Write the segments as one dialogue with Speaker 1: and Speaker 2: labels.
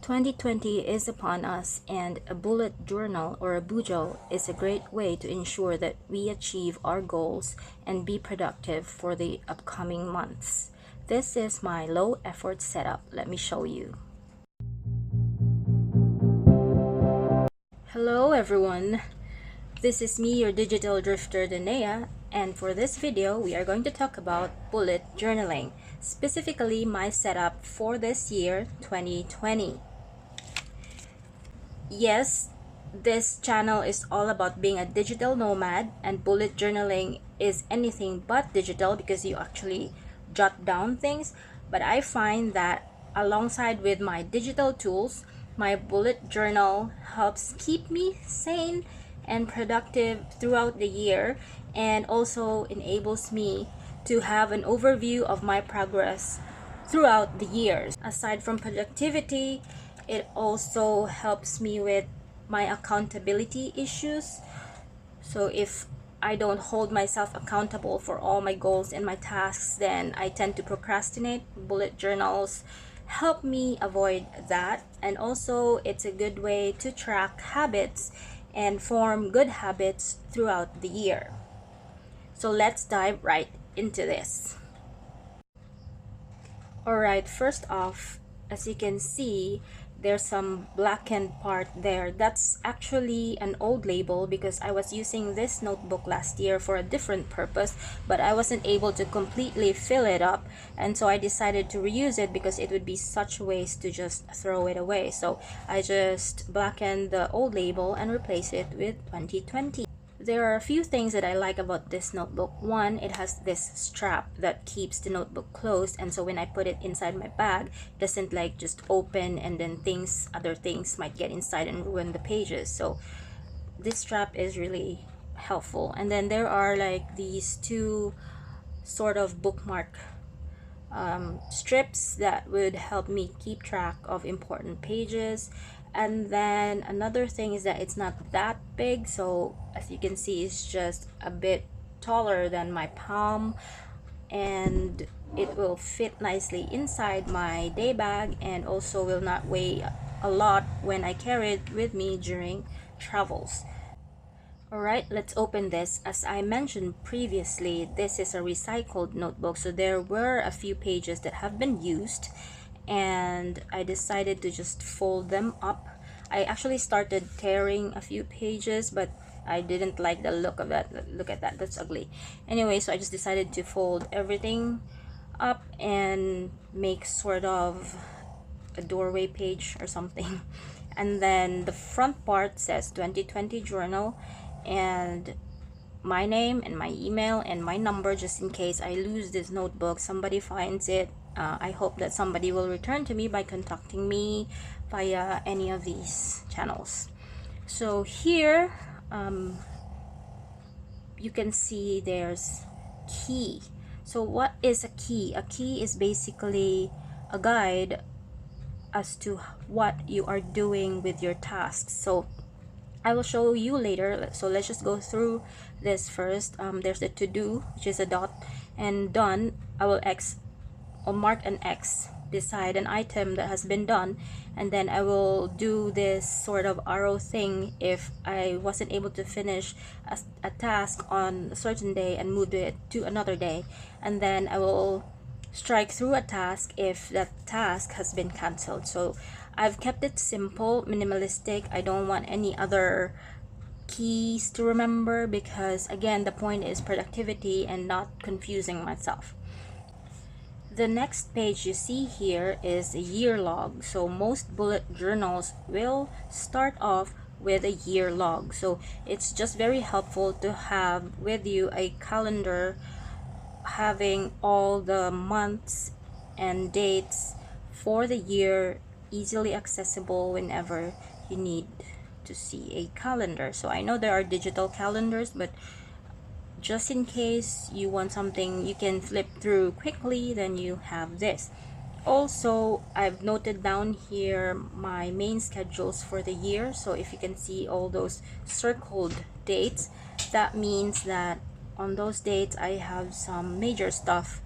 Speaker 1: 2020 is upon us, and a bullet journal or a BuJo is a great way to ensure that we achieve our goals and be productive for the upcoming months. This is my low effort setup. Let me show you. Hello everyone. This is me, your digital drifter Danea, and for this video we are going to talk about bullet journaling, specifically my setup for this year 2020. Yes, this channel is all about being a digital nomad, and bullet journaling is anything but digital because you actually jot down things. But I find that alongside with my digital tools, my bullet journal helps keep me sane and productive throughout the year, and also enables me to have an overview of my progress throughout the years. Aside from productivity, it also helps me with my accountability issues. So if I don't hold myself accountable for all my goals and my tasks, then I tend to procrastinate. Bullet journals help me avoid that, and also it's a good way to track habits and form good habits throughout the year. So let's dive right into this. Alright, first off, as you can see, there's some blackened part there. That's actually an old label because I was using this notebook last year for a different purpose, but I wasn't able to completely fill it up, and so I decided to reuse it because it would be such waste to just throw it away. So I just blackened the old label and replaced it with 2020. There are a few things that I like about this notebook. One, it has this strap that keeps the notebook closed, and so when I put it inside my bag, it doesn't like just open and then other things might get inside and ruin the pages. So this strap is really helpful. And then there are like these two sort of bookmark strips that would help me keep track of important pages. And then another thing is that it's not that big, so as you can see, it's just a bit taller than my palm, and it will fit nicely inside my day bag, and also will not weigh a lot when I carry it with me during travels. Alright, let's open this. As I mentioned previously, this is a recycled notebook, so there were a few pages that have been used, and I decided to just fold them up. I actually started tearing a few pages, but I didn't like the look of that. Look at that, that's ugly. Anyway, so I just decided to fold everything up and make sort of a doorway page or something. And then the front part says 2020 journal, and my name and my email and my number, just in case I lose this notebook, somebody finds it. I hope that somebody will return to me by contacting me via any of these channels. So here you can see there's key. So what is a key? A key is basically a guide as to what you are doing with your tasks. So I will show you later, so let's just go through this first. There's the to do, which is a dot, and done. I will mark an X beside an item that has been done, and then I will do this sort of arrow thing if I wasn't able to finish a task on a certain day and move it to another day, and then I will strike through a task if that task has been cancelled. So I've kept it simple, minimalistic. I don't want any other keys to remember because, again, the point is productivity and not confusing myself. The next page you see here is a year log. So most bullet journals will start off with a year log. So it's just very helpful to have with you a calendar having all the months and dates for the year easily accessible whenever you need to see a calendar. So I know there are digital calendars, but just in case you want something you can flip through quickly, then you have this. Also, I've noted down here my main schedules for the year. So if you can see all those circled dates, that means that on those dates I have some major stuff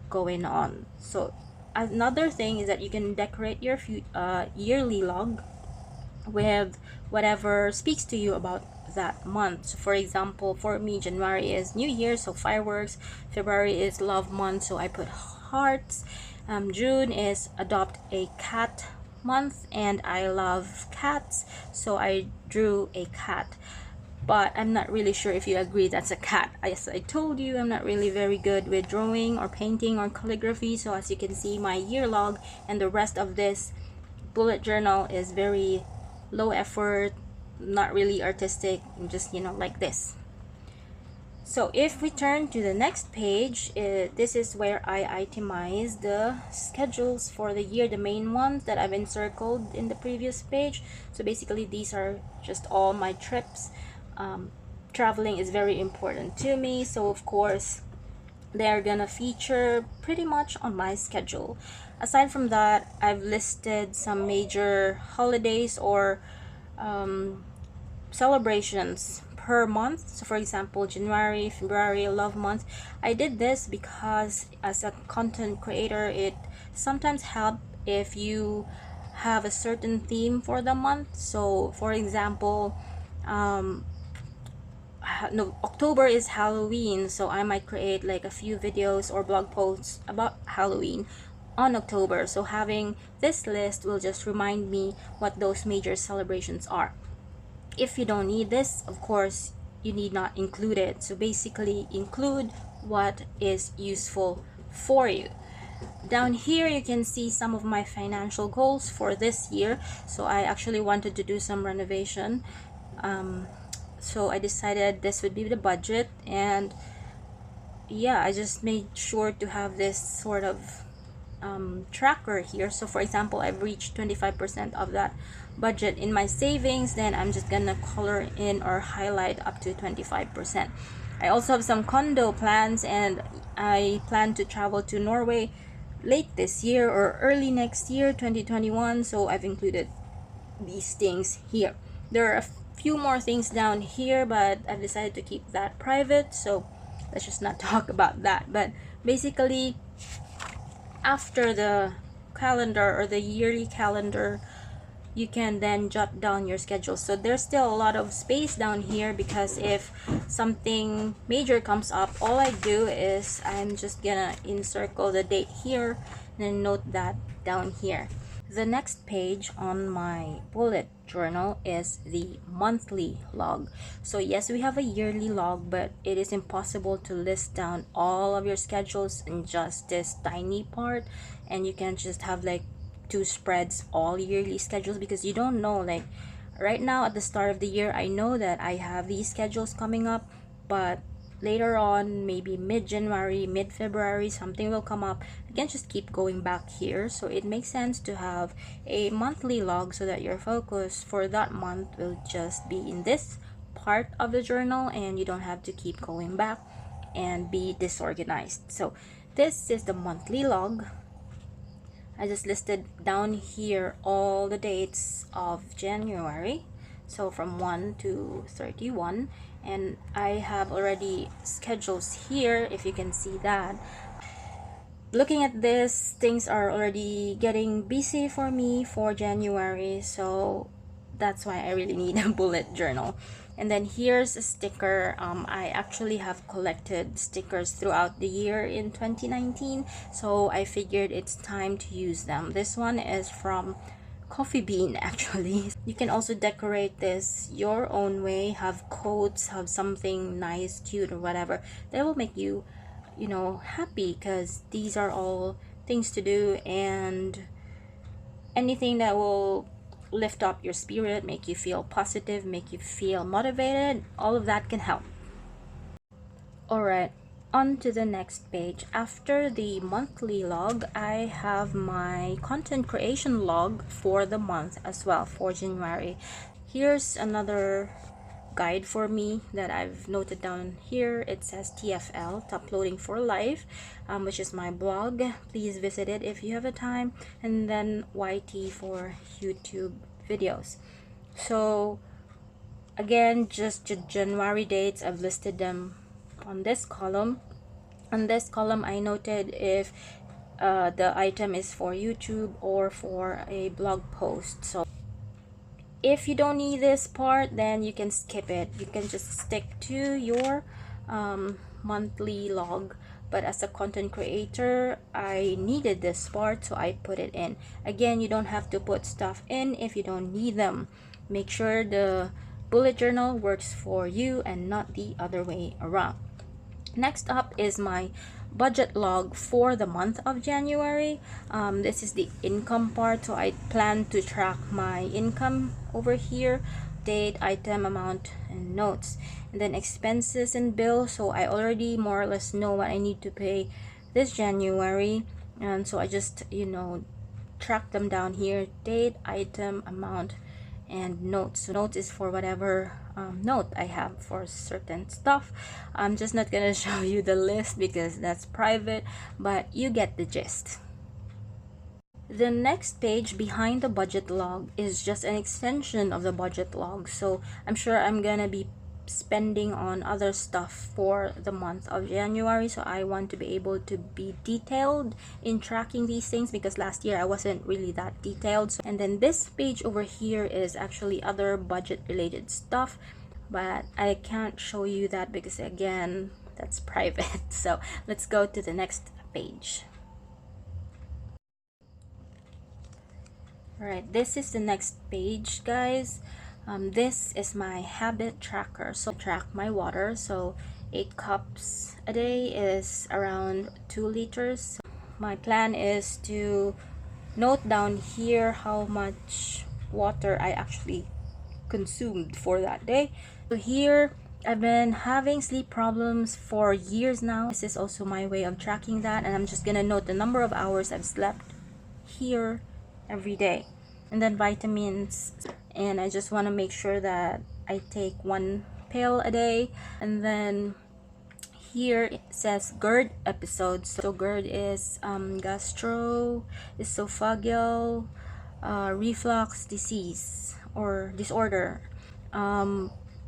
Speaker 1: going on. So another thing is that you can decorate your yearly log with whatever speaks to you about that month. So for example, for me, January is New Year, so fireworks. February is love month, so I put hearts. June is adopt a cat month, and I love cats, so I drew a cat. But I'm not really sure if you agree that's a cat. As I told you, I'm not really very good with drawing or painting or calligraphy, so as you can see, my year log and the rest of this bullet journal is very low effort, not really artistic, just, you know, like this. So if we turn to the next page, this is where I itemize the schedules for the year, the main ones that I've encircled in the previous page. So basically these are just all my trips. Traveling is very important to me, so of course they're gonna feature pretty much on my schedule. Aside from that, I've listed some major holidays or celebrations per month. So for example, January, February, love month. I did this because as a content creator, it sometimes helps if you have a certain theme for the month. So for example, no, October is Halloween, so I might create like a few videos or blog posts about Halloween on October. So having this list will just remind me what those major celebrations are. If you don't need this, of course, you need not include it. So basically include what is useful for you. Down here you can see some of my financial goals for this year. So I actually wanted to do some renovation, so I decided this would be the budget, and yeah, I just made sure to have this sort of tracker here. So for example, I've reached 25% of that budget in my savings, then I'm just gonna color in or highlight up to 25%. I also have some condo plans, and I plan to travel to Norway late this year or early next year, 2021, so I've included these things here. There are a few more things down here, but I've decided to keep that private, so let's just not talk about that. But basically, after the calendar or the yearly calendar, you can then jot down your schedule. So there's still a lot of space down here, because if something major comes up, all I do is I'm just gonna encircle the date here and then note that down here. The next page on my bullet journal is the monthly log. So yes, we have a yearly log, but it is impossible to list down all of your schedules in just this tiny part, and you can just have like two spreads all yearly schedules, because you don't know, like right now at the start of the year, I know that I have these schedules coming up, but later on, maybe mid-January, mid-February, something will come up. You can just keep going back here. So it makes sense to have a monthly log so that your focus for that month will just be in this part of the journal, and you don't have to keep going back and be disorganized. So this is the monthly log. I just listed down here all the dates of January, so from 1 to 31, and I have already schedules here, if you can see that. Looking at this, things are already getting busy for me for January, so that's why I really need a bullet journal. And then here's a sticker. I actually have collected stickers throughout the year in 2019, so I figured it's time to use them. This one is from Coffee Bean actually. You can also decorate this your own way, have quotes, have something nice, cute, or whatever that will make you, you know, happy, because these are all things to do, and anything that will lift up your spirit, make you feel positive, make you feel motivated, all of that can help. Alright, on to the next page. After the monthly log, I have my content creation log for the month as well, for January. Here's another guide for me that I've noted down here. It says TFL, Uploading for Life, which is my blog. Please visit it if you have a time. And then YT for YouTube videos. So again, just January dates, I've listed them on this column. On this column, I noted if the item is for YouTube or for a blog post. So if you don't need this part, then you can skip it. You can just stick to your monthly log. But as a content creator, I needed this part, so I put it in. Again, you don't have to put stuff in if you don't need them. Make sure the bullet journal works for you and not the other way around. Next up is my budget log for the month of January. This is the income part, so I plan to track my income over here, date, item, amount, and notes. And then expenses and bills, so I already more or less know what I need to pay this January, and so I just, track them down here: date, item, amount, and notes. So notes is for whatever note I have for certain stuff. I'm just not gonna show you the list because that's private, but you get the gist. The next page behind the budget log is just an extension of the budget log, so I'm sure I'm gonna be spending on other stuff for the month of January, so I want to be able to be detailed in tracking these things because last year I wasn't really that detailed. And then this page over here is actually other budget related stuff, but I can't show you that because again, that's private. So let's go to the next page. Alright, this is the next page, guys. This is my habit tracker. So I track my water. So 8 cups a day is around 2 liters. My plan is to note down here how much water I actually consumed for that day. So here, I've been having sleep problems for years now. This is also my way of tracking that, and I'm just gonna note the number of hours I've slept here every day. And then vitamins, and I just want to make sure that I take 1 pill a day. And then here it says GERD episodes. So GERD is gastroesophageal reflux disease or disorder.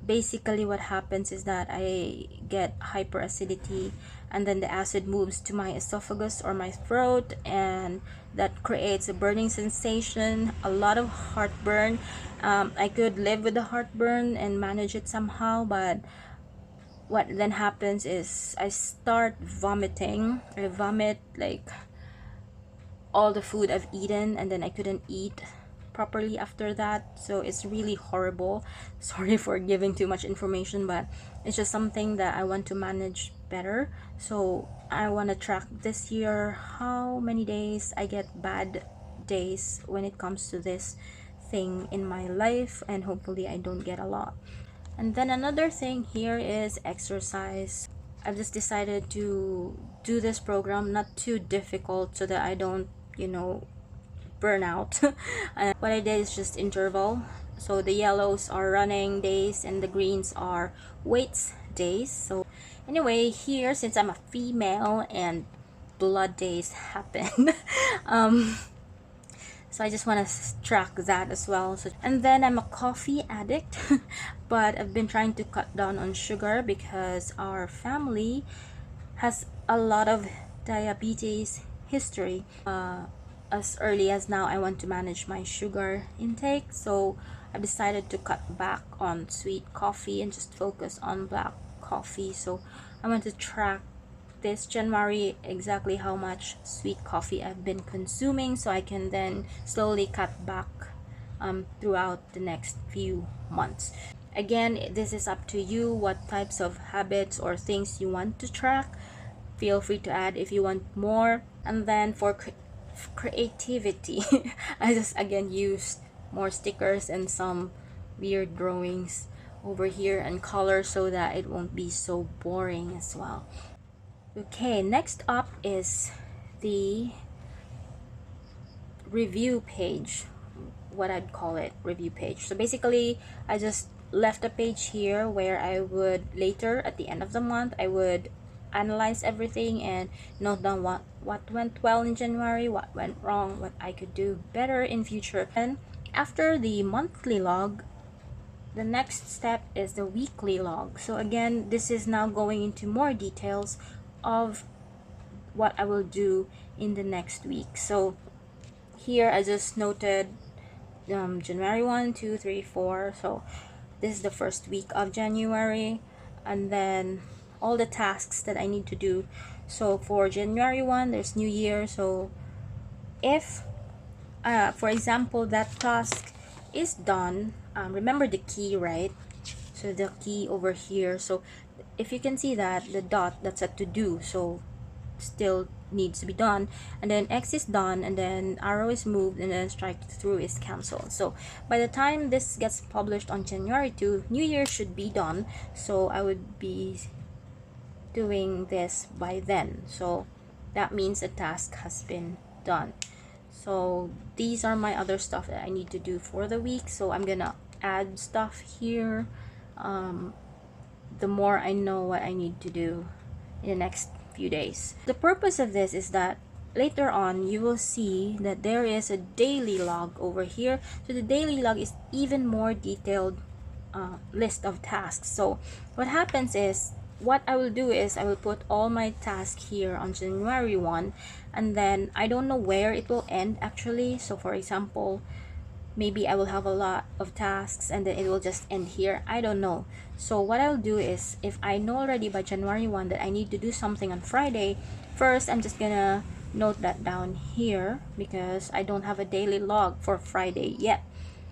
Speaker 1: Basically what happens is that I get hyperacidity, and then the acid moves to my esophagus or my throat, and that creates a burning sensation, a lot of heartburn. I could live with the heartburn and manage it somehow, but what then happens is I start vomiting. I vomit like all the food I've eaten, and then I couldn't eat properly after that. So it's really horrible. Sorry for giving too much information, but it's just something that I want to manage better. So I want to track this year how many days I get bad days when it comes to this thing in my life, and hopefully I don't get a lot. And then another thing here is exercise. I've just decided to do this program not too difficult so that I don't, burn out. And what I did is just interval. So the yellows are running days and the greens are weights days. So anyway, here, since I'm a female and blood days happen, so I just want to track that as well. And then I'm a coffee addict, but I've been trying to cut down on sugar because our family has a lot of diabetes history. As early as now, I want to manage my sugar intake, so I've decided to cut back on sweet coffee and just focus on black coffee. So I want to track this January exactly how much sweet coffee I've been consuming, so I can then slowly cut back throughout the next few months. Again, this is up to you what types of habits or things you want to track. Feel free to add if you want more. And then for creativity, I just again used more stickers and some weird drawings over here and color so that it won't be so boring as well. Okay, next up is the review page, what I'd call it, review page. So basically I just left a page here where I would later at the end of the month I would analyze everything and note down what went well in January, what went wrong, what I could do better in future. And after the monthly log, the next step is the weekly log. So again, this is now going into more details of what I will do in the next week. So here I just noted January 1, 2, 3, 4. So this is the first week of January, and then all the tasks that I need to do. So for January 1, there's New Year. So if for example, that task is done, remember the key, right? So the key over here, so if you can see that the dot, that's a to do, so still needs to be done, and then X is done, and then arrow is moved, and then strike through is cancelled. So by the time this gets published on January 2, New Year should be done, so I would be doing this by then. So that means the task has been done. So these are my other stuff that I need to do for the week, so I'm gonna add stuff here the more I know what I need to do in the next few days. The purpose of this is that later on you will see that there is a daily log over here. So the daily log is even more detailed list of tasks. So what happens is, what I will do is I will put all my tasks here on January 1, and then I don't know where it will end actually. So for example, maybe I will have a lot of tasks and then it will just end here. I don't know. So what I'll do is, if I know already by January 1 that I need to do something on Friday, first I'm just gonna note that down here because I don't have a daily log for Friday yet.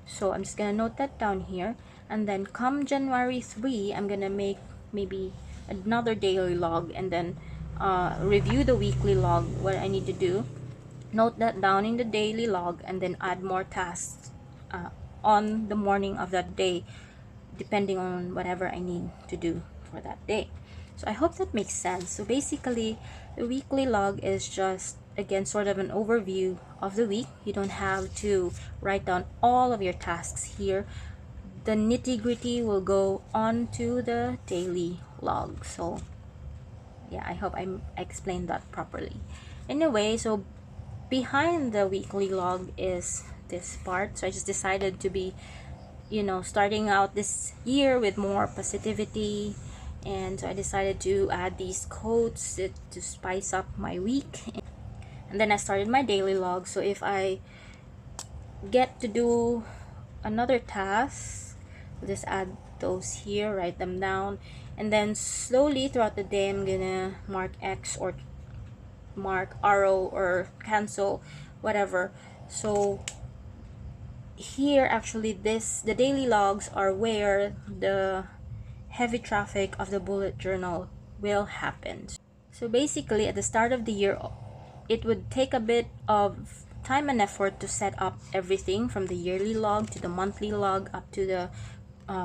Speaker 1: So I'm just gonna note that down here, and then come January 3, I'm gonna make maybe another daily log, and then review the weekly log, what I need to do, note that down in the daily log, and then add more tasks on the morning of that day, depending on whatever I need to do for that day. So I hope that makes sense. So basically, the weekly log is just, again, sort of an overview of the week. You don't have to write down all of your tasks here. The nitty-gritty will go on to the daily log. So yeah, I hope I explained that properly. Anyway, so behind the weekly log is this part. So I just decided to be, starting out this year with more positivity, and so I decided to add these quotes to spice up my week. And then I started my daily log. So if I get to do another task, I'll just add those here, write them down, and then slowly throughout the day I'm gonna mark X or mark arrow or cancel, whatever. So here actually the daily logs are where the heavy traffic of the bullet journal will happen. So basically at the start of the year, it would take a bit of time and effort to set up everything from the yearly log to the monthly log up to the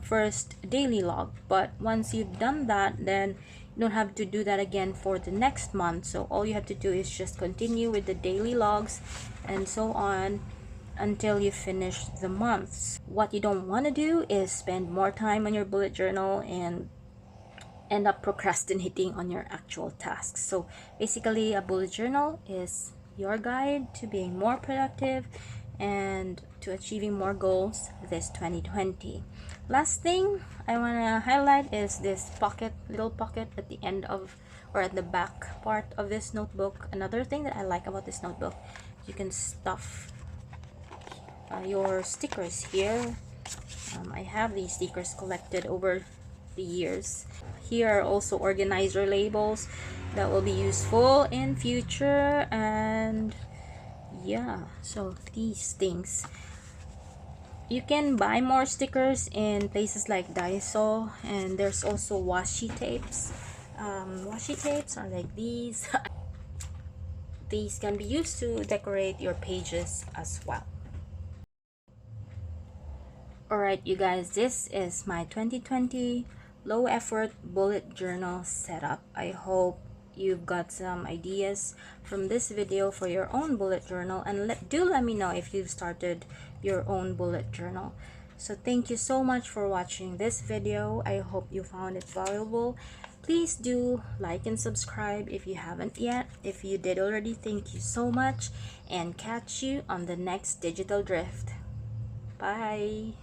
Speaker 1: first daily log. But once you've done that, then you don't have to do that again for the next month. So all you have to do is just continue with the daily logs and so on until you finish the months. What you don't want to do is spend more time on your bullet journal and end up procrastinating on your actual tasks. So basically, a bullet journal is your guide to being more productive and to achieving more goals this 2020. Last thing I want to highlight is this little pocket at the end of, or at the back part of this notebook. Another thing that I like about this notebook, you can stuff your stickers here. I have these stickers collected over the years. Here are also organizer labels that will be useful in future, and yeah, so these things. You can buy more stickers in places like Daiso, and there's also washi tapes. Washi tapes are like these. These can be used to decorate your pages as well. Alright, you guys, this is my 2020 low effort bullet journal setup. I hope you've got some ideas from this video for your own bullet journal, and do let me know if you've started your own bullet journal. So thank you so much for watching this video. I hope you found it valuable. Please do like and subscribe if you haven't yet. If you did already, thank you so much, and catch you on the next digital drift. Bye.